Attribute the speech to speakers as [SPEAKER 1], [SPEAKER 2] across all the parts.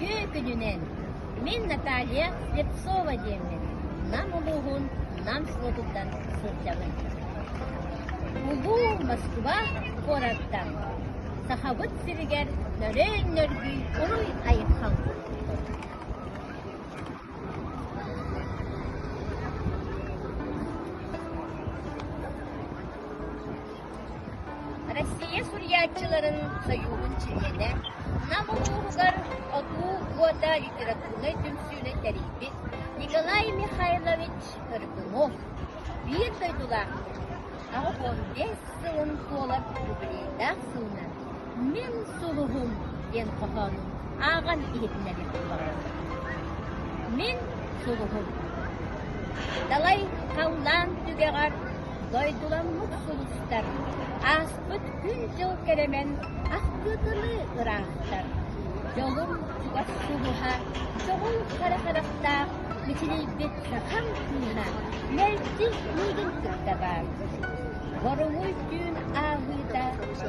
[SPEAKER 1] Бүгү күнүнен мен Наталья Слепцова демін. Нам улуғын, нам слотудан сылтамын. Улу Москва городтан. Сахабыт сиригер нөрен нөргүй уруй айырхан. Россия Сурьячыларын союзун чиргене намылуғығар оту года литературной дүмсүйіне тәрейбет Николай Михайлович Кыргымов bir дойдула 15 сылын толап юбилейдақ сылына мен сұлығым ден қоғаным аған етінәрі болғарым. Мен сұлығым далай қаулан түгеғар дойдуламық сұлыстар аспыт күн жыл керемен аққытылы ұрақтар. Жолым туғас сұлыға, жоғыл қара-қарақта, мүтілейбет сақам күнна, мәлді мүйгін күрді бар. Борыңой күн ағыда,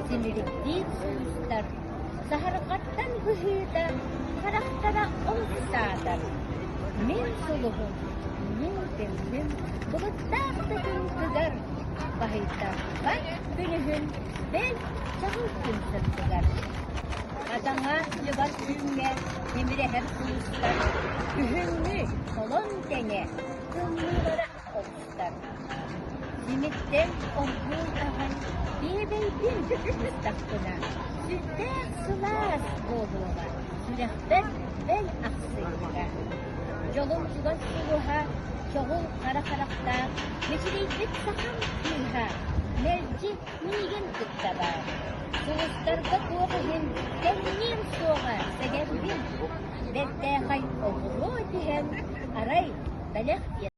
[SPEAKER 1] семіріктейд сұлыстар, сахарғаттан ғыхыда, қарақтара олсадар. Мен сұлығым, мен білдім, бұлыттақты күн күгар, Bahita, günühün ben çağıl künsün tutar. Adana yıvat günge, emire her kuyuslar, kühünlü solon dene, kılmılara olstar. Limitten omkul ağın, bebey bir müstakkına, sütter sılas boğuluğa, sürehber ben aksıyla. Yolun tuğaz suluğa, çoğul kara-karakta, meşireydik sakam kıyha, merci miygen kıttaba. Soğustarda doğuğun, kendim soğa, segerbin, bette hay oğulu dihem, aray, belek